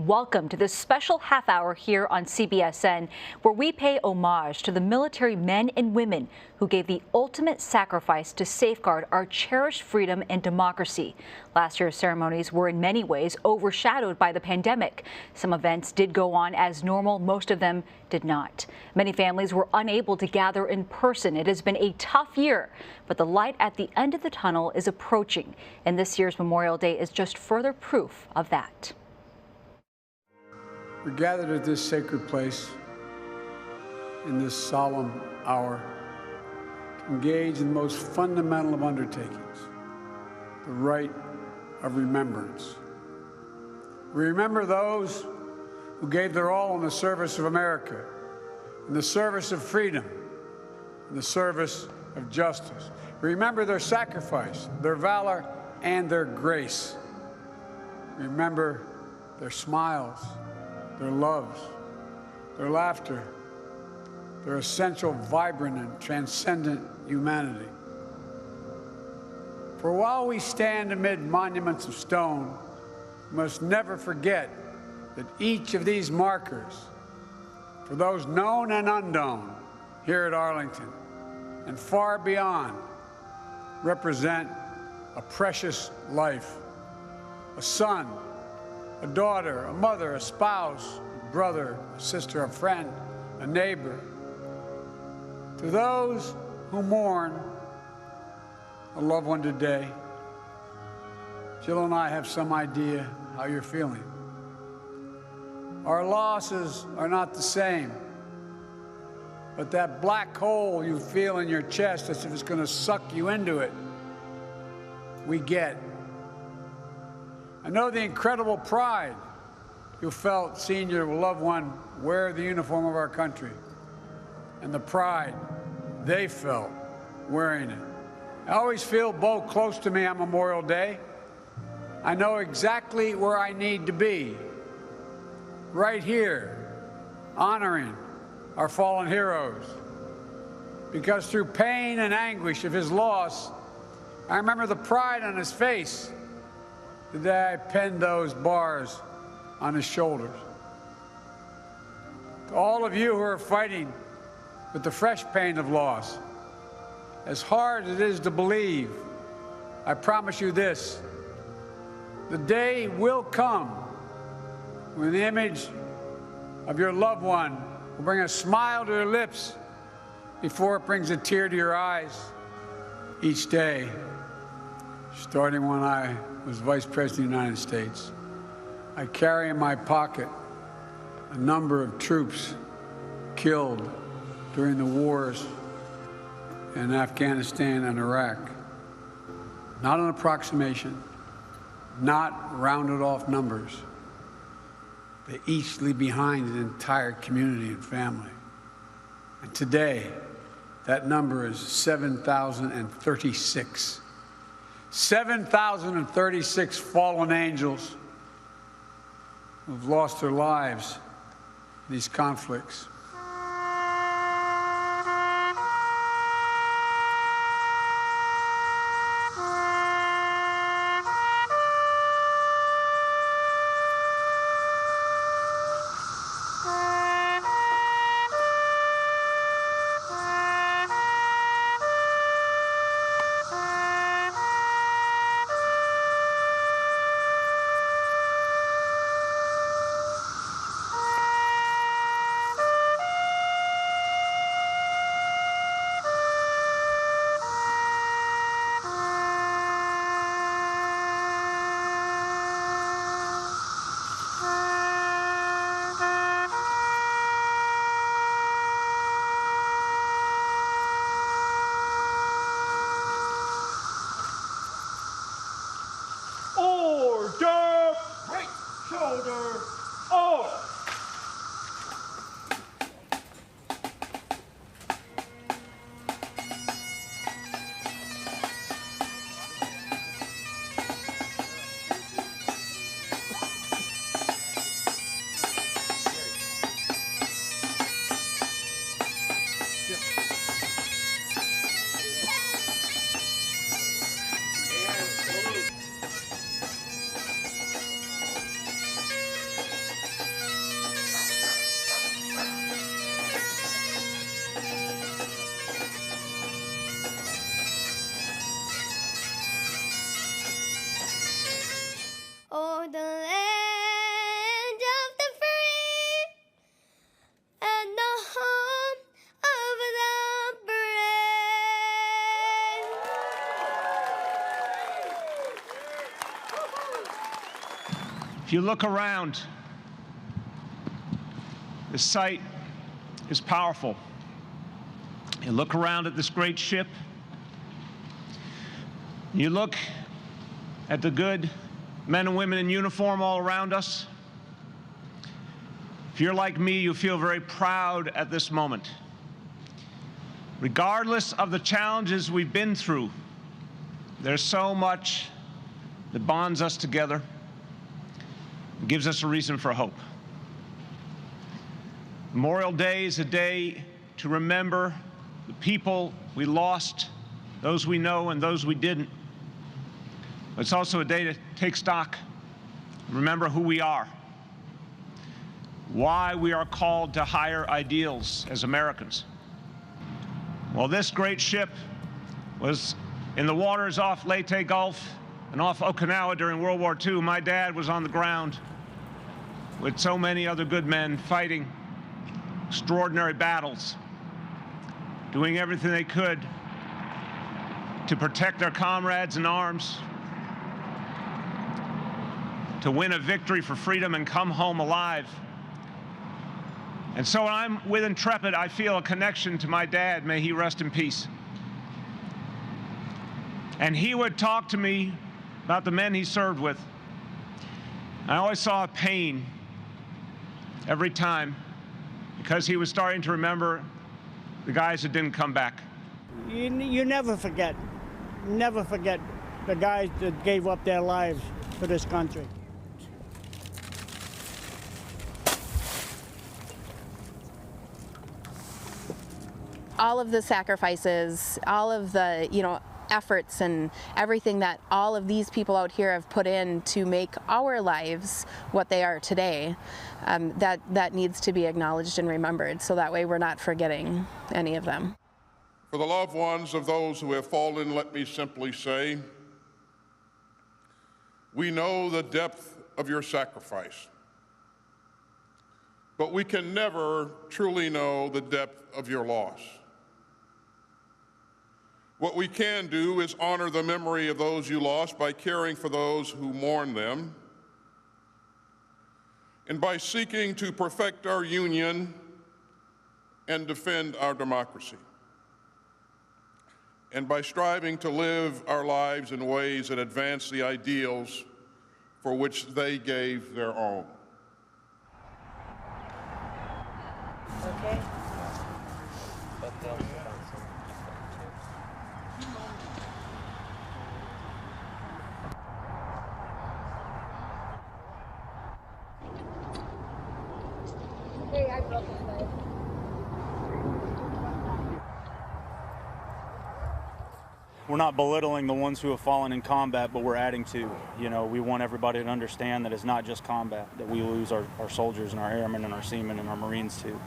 welcome to this special half hour here on CBSN, where we pay homage to the military men and women who gave the ultimate sacrifice to safeguard our cherished freedom and democracy. Last year's ceremonies were in many ways overshadowed by the pandemic. Some events did go on as normal, most of them did not. Many families were unable to gather in person. It has been a tough year, but the light at the end of the tunnel is approaching, and this year's Memorial Day is just further proof of that. We're gathered at this sacred place in this solemn hour to engage in the most fundamental of undertakings, the rite of remembrance. We remember those who gave their all in the service of America, in the service of freedom, in the service of justice. We remember their sacrifice, their valor, and their grace. We remember their smiles, their loves, their laughter, their essential, vibrant, and transcendent humanity. For while we stand amid monuments of stone, we must never forget that each of these markers, for those known and unknown here at Arlington and far beyond, represent a precious life, a son, a daughter, a mother, a spouse, a brother, a sister, a friend, a neighbor. To those who mourn a loved one today, Jill and I have some idea how you're feeling. Our losses are not the same, but that black hole you feel in your chest as if it's going to suck you into it, we get. I know the incredible pride you felt seeing your loved one wear the uniform of our country, and the pride they felt wearing it. I always feel both close to me on Memorial Day. I know exactly where I need to be, right here, honoring our fallen heroes. Because through pain and anguish of his loss, I remember the pride on his face the day I penned those bars on his shoulders. To all of you who are fighting with the fresh pain of loss, as hard as it is to believe, I promise you this: the day will come when the image of your loved one will bring a smile to your lips before it brings a tear to your eyes. Each day, starting when I was Vice President of the United States, I carry in my pocket a number of troops killed during the wars in Afghanistan and Iraq. Not an approximation, not rounded off numbers. They each leave behind an entire community and family. And today, that number is 7,036. 7,036 fallen angels who've lost their lives in these conflicts. If you look around, the sight is powerful. You look around at this great ship, you look at the good men and women in uniform all around us. If you're like me, you feel very proud at this moment. Regardless of the challenges we've been through, there's so much that bonds us together, and gives us a reason for hope. Memorial Day is a day to remember the people we lost, those we know and those we didn't. It's also a day to take stock, remember who we are, why we are called to higher ideals as Americans. Well, this great ship was in the waters off Leyte Gulf and off Okinawa during World War II. My dad was on the ground with so many other good men fighting extraordinary battles, doing everything they could to protect their comrades in arms, to win a victory for freedom and come home alive. And so when I'm with Intrepid, I feel a connection to my dad, may he rest in peace. And he would talk to me about the men he served with. I always saw a pain every time because he was starting to remember the guys that didn't come back. You never forget the guys that gave up their lives for this country. All of the sacrifices, all of the, efforts and everything that all of these people out here have put in to make our lives what they are today, that needs to be acknowledged and remembered, so that way we're not forgetting any of them. For the loved ones of those who have fallen, let me simply say, we know the depth of your sacrifice, but we can never truly know the depth of your loss. What we can do is honor the memory of those you lost by caring for those who mourn them, and by seeking to perfect our union and defend our democracy, and by striving to live our lives in ways that advance the ideals for which they gave their own. Okay. We're not belittling the ones who have fallen in combat, but we're adding to. We want everybody to understand that it's not just combat, that we lose our soldiers and our airmen and our seamen and our Marines too.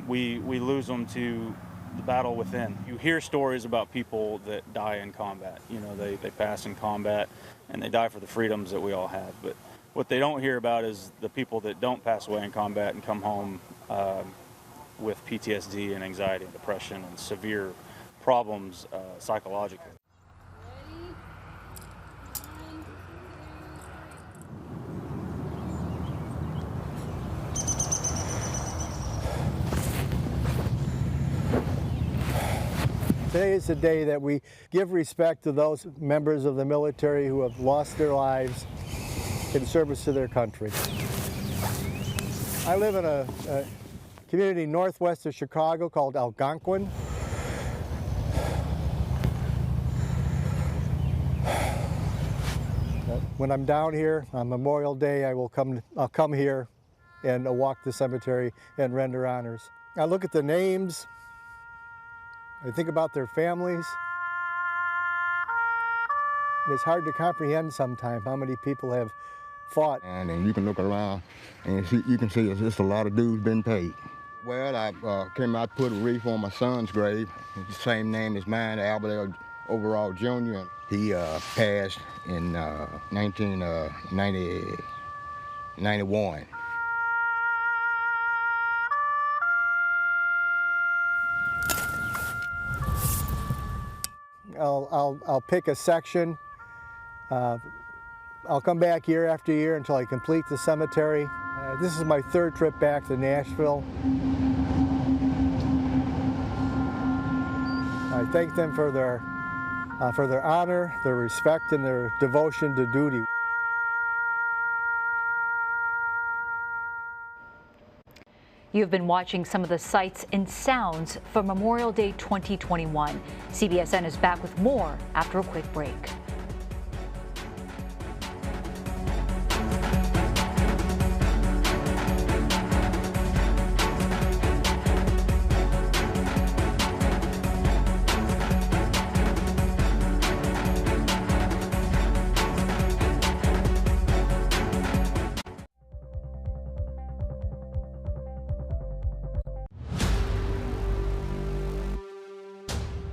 We lose them to the battle within. You hear stories about people that die in combat. They pass in combat and they die for the freedoms that we all have. But what they don't hear about is the people that don't pass away in combat and come home with PTSD and anxiety and depression and severe problems psychologically. Today is the day that we give respect to those members of the military who have lost their lives in service to their country. I live in a community northwest of Chicago called Algonquin. When I'm down here on Memorial Day, I'll come here and walk the cemetery and render honors. I look at the names, I think about their families. It's hard to comprehend sometimes how many people have fought. And you can look around and you can see it's just a lot of dues been paid. Well, I came out to put a wreath on my son's grave. It's the same name as mine, Albert L. Overall Jr. He passed in 1991. I'll pick a section. I'll come back year after year until I complete the cemetery. This is my third trip back to Nashville. I thank them for their honor, their respect, and their devotion to duty. You've been watching some of the sights and sounds for Memorial Day 2021. CBSN is back with more after a quick break.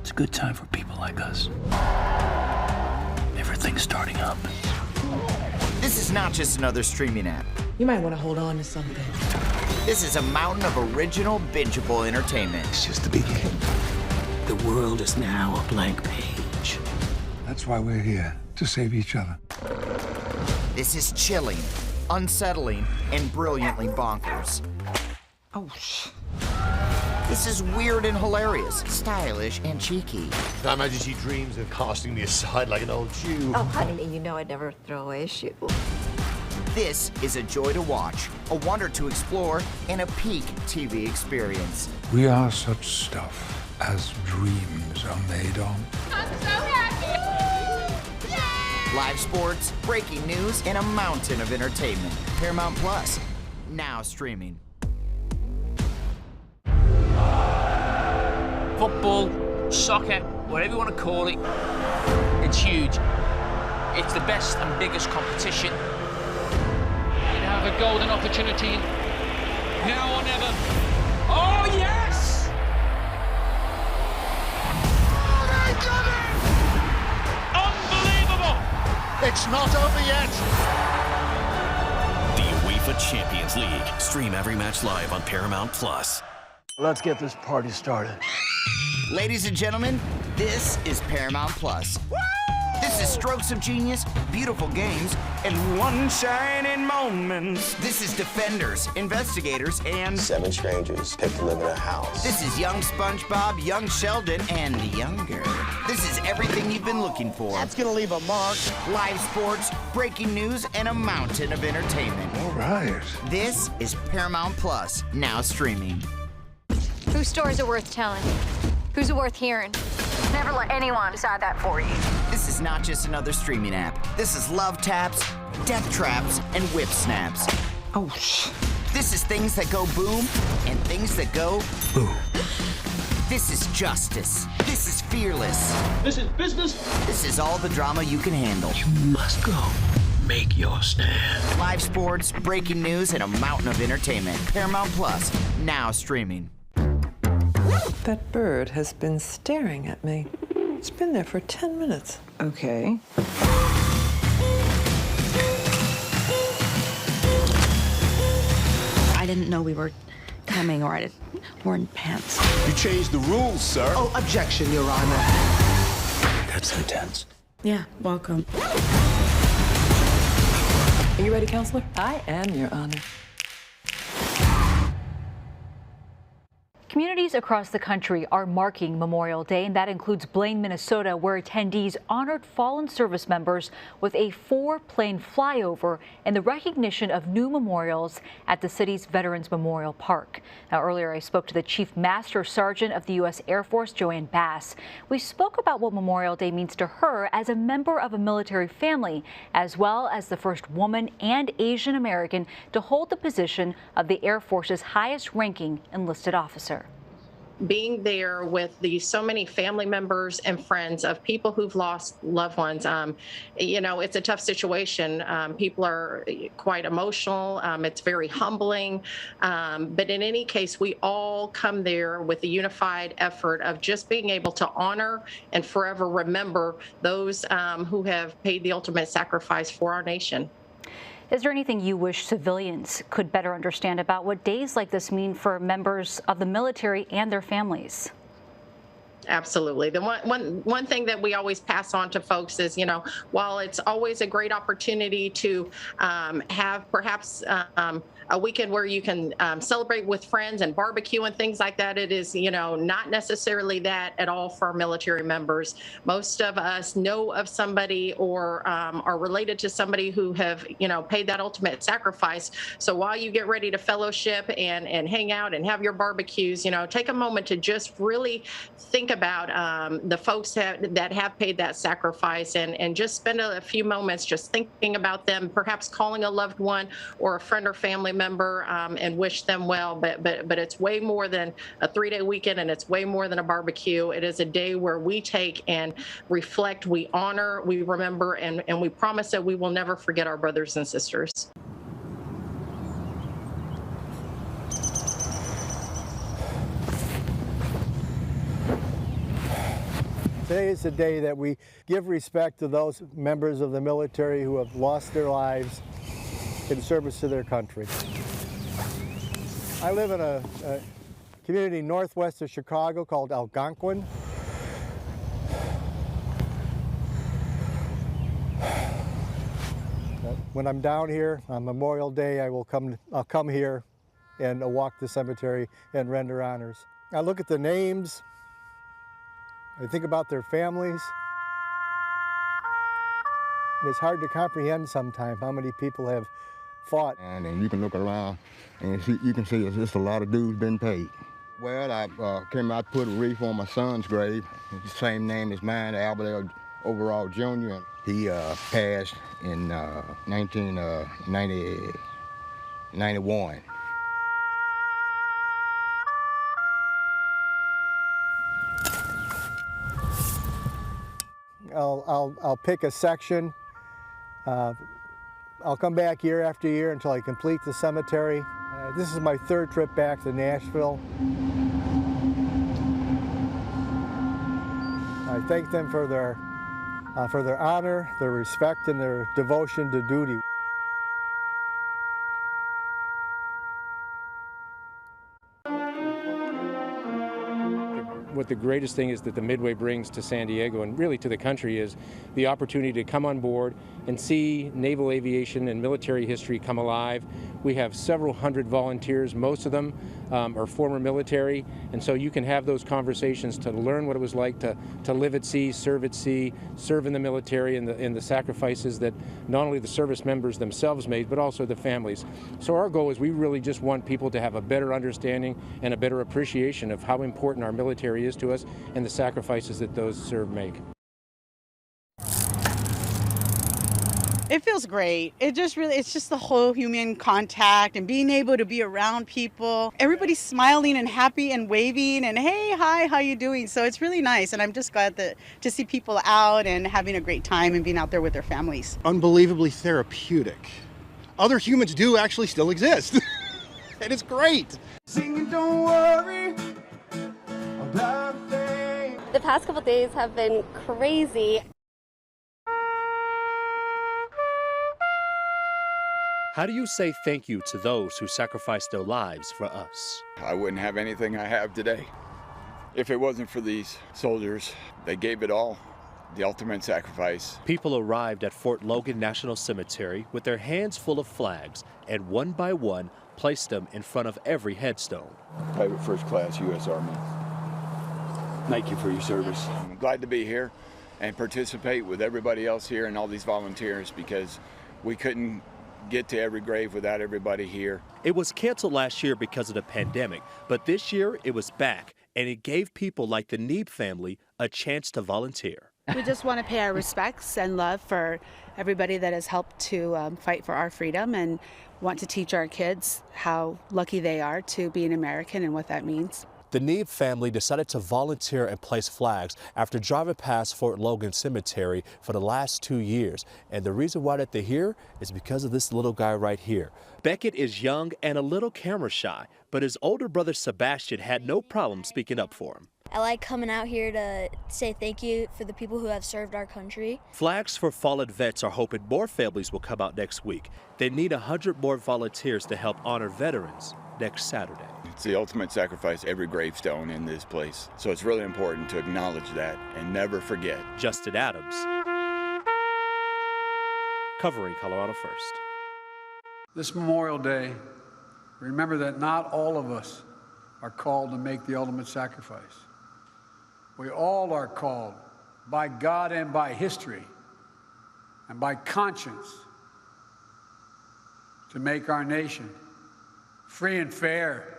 It's a good time for people like us. Everything's starting up. This is not just another streaming app. You might want to hold on to something. This is a mountain of original, bingeable entertainment. It's just the beginning. The world is now a blank page. That's why we're here, to save each other. This is chilling, unsettling, and brilliantly bonkers. Oh, shh. This is weird and hilarious, stylish and cheeky. I imagine she dreams of casting me aside like an old shoe. Oh, honey, you know I'd never throw away a shoe. This is a joy to watch, a wonder to explore, and a peak TV experience. We are such stuff as dreams are made of. I'm so happy! Yay! Live sports, breaking news, and a mountain of entertainment. Paramount Plus, now streaming. Football, soccer, whatever you want to call it, it's huge. It's the best and biggest competition. You have a golden opportunity now or never. Oh, yes! Oh, they got it! Unbelievable! It's not over yet. The UEFA Champions League. Stream every match live on Paramount Plus. Let's get this party started. Ladies and gentlemen, this is Paramount Plus. Woo! This is strokes of genius, beautiful games, and one shining moment. This is Defenders, Investigators, and 7 strangers picked to live in a house. This is young SpongeBob, young Sheldon, and younger. This is everything you've been looking for. That's gonna leave a mark. Live sports, breaking news, and a mountain of entertainment. All right. This is Paramount Plus, now streaming. Whose stories are worth telling? Who's worth hearing? Never let anyone decide that for you. This is not just another streaming app. This is love taps, death traps, and whip snaps. Oh, shh. This is things that go boom and things that go boom. This is justice. This is fearless. This is business. This is all the drama you can handle. You must go. Make your stand. Live sports, breaking news, and a mountain of entertainment. Paramount Plus, now streaming. That bird has been staring at me. It's been there for 10 minutes. Okay. I didn't know we were coming, or I didn't worn pants. You changed the rules, sir. Oh, objection, Your Honor. That's intense. Yeah, welcome. Are you ready, Counselor? I am, Your Honor. Communities across the country are marking Memorial Day, and that includes Blaine, Minnesota, where attendees honored fallen service members with a 4-plane flyover and the recognition of new memorials at the city's Veterans Memorial Park. Now, earlier I spoke to the Chief Master Sergeant of the U.S. Air Force, Joanne Bass. We spoke about what Memorial Day means to her as a member of a military family, as well as the first woman and Asian American to hold the position of the Air Force's highest-ranking enlisted officer. Being there with so many family members and friends of people who've lost loved ones, you know, it's a tough situation. People are quite emotional. It's very humbling. But in any case, we all come there with a unified effort of just being able to honor and forever remember those who have paid the ultimate sacrifice for our nation. Is there anything you wish civilians could better understand about what days like this mean for members of the military and their families? Absolutely. The one thing that we always pass on to folks is, while it's always a great opportunity to have perhaps a weekend where you can celebrate with friends and barbecue and things like that, it is, not necessarily that at all for our military members. Most of us know of somebody or are related to somebody who have, paid that ultimate sacrifice. So while you get ready to fellowship and hang out and have your barbecues, take a moment to just really think about the folks that have paid that sacrifice and just spend a few moments just thinking about them, perhaps calling a loved one or a friend or family member and wish them well. But it's way more than a 3-day weekend, and it's way more than a barbecue. It is a day where we take and reflect, we honor, we remember, and we promise that we will never forget our brothers and sisters. Today is the day that we give respect to those members of the military who have lost their lives in service to their country. I live in a community northwest of Chicago called Algonquin. When I'm down here on Memorial Day, I'll come here and walk the cemetery and render honors. I look at the names. I think about their families. It's hard to comprehend sometimes how many people have fought. And you can look around and you can see there's just a lot of dues been paid. Well, I came out to put a wreath on my son's grave. It's the same name as mine, Albert L. Overall Jr. He passed in 1991. I'll pick a section. I'll come back year after year until I complete the cemetery. This is my 3rd trip back to Nashville. I thank them for their honor, their respect, and their devotion to duty. What the greatest thing is that the Midway brings to San Diego and really to the country is the opportunity to come on board and see naval aviation and military history come alive. We have several hundred volunteers. Most of them are former military, and so you can have those conversations to learn what it was like to live at sea, serve in the military, and the sacrifices that not only the service members themselves made, but also the families. So our goal is we really just want people to have a better understanding and a better appreciation of how important our military is to us and the sacrifices that those served make. It feels great. It's just the whole human contact and being able to be around people. Everybody's smiling and happy and waving and hey, hi, how you doing? So it's really nice, and I'm just glad to see people out and having a great time and being out there with their families. Unbelievably therapeutic. Other humans do actually still exist, and it's great. Singing, don't worry about a thing. The past couple days have been crazy. How do you say thank you to those who sacrificed their lives for us? I wouldn't have anything I have today if it wasn't for these soldiers. They gave it all, the ultimate sacrifice. People arrived at Fort Logan National Cemetery with their hands full of flags and one by one placed them in front of every headstone. Private First Class U.S. Army. Thank you for your service. I'm glad to be here and participate with everybody else here and all these volunteers, because we couldn't get to every grave without everybody here. It was canceled last year because of the pandemic, but this year it was back, and it gave people like the Neeb family a chance to volunteer. We just want to pay our respects and love for everybody that has helped to fight for our freedom, and want to teach our kids how lucky they are to be an American and what that means. The Neeb family decided to volunteer and place flags after driving past Fort Logan Cemetery for the last 2 years. And the reason why that they're here is because of this little guy right here. Beckett is young and a little camera shy, but his older brother Sebastian had no problem speaking up for him. I like coming out here to say thank you for the people who have served our country. Flags for Fallen Vets are hoping more families will come out next week. They need 100 more volunteers to help honor veterans next Saturday. It's the ultimate sacrifice, every gravestone in this place. So it's really important to acknowledge that and never forget. Justin Adams, covering Colorado First. This Memorial Day, remember that not all of us are called to make the ultimate sacrifice. We all are called by God and by history and by conscience to make our nation free and fair,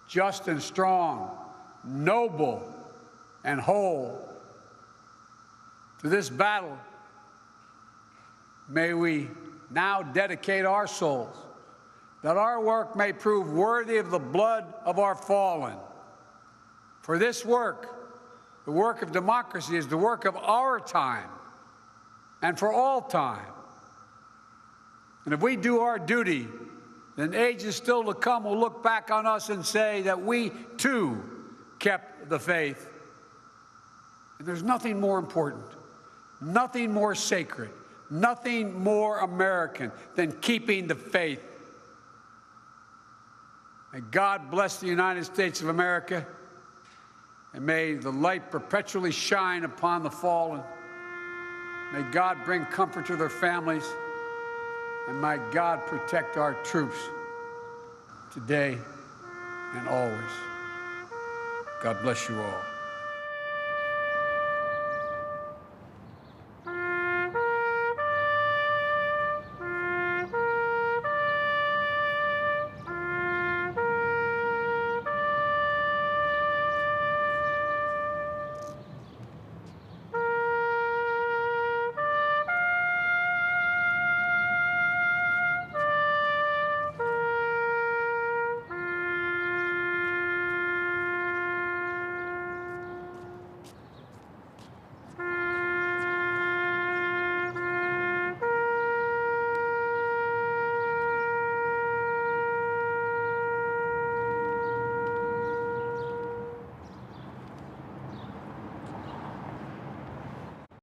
just and strong, noble and whole. To this battle, may we now dedicate our souls, that our work may prove worthy of the blood of our fallen. For this work, the work of democracy, is the work of our time and for all time. And if we do our duty, then ages still to come will look back on us and say that we, too, kept the faith. And there's nothing more important, nothing more sacred, nothing more American than keeping the faith. May God bless the United States of America, and may the light perpetually shine upon the fallen. May God bring comfort to their families, and may God protect our troops today and always. God bless you all.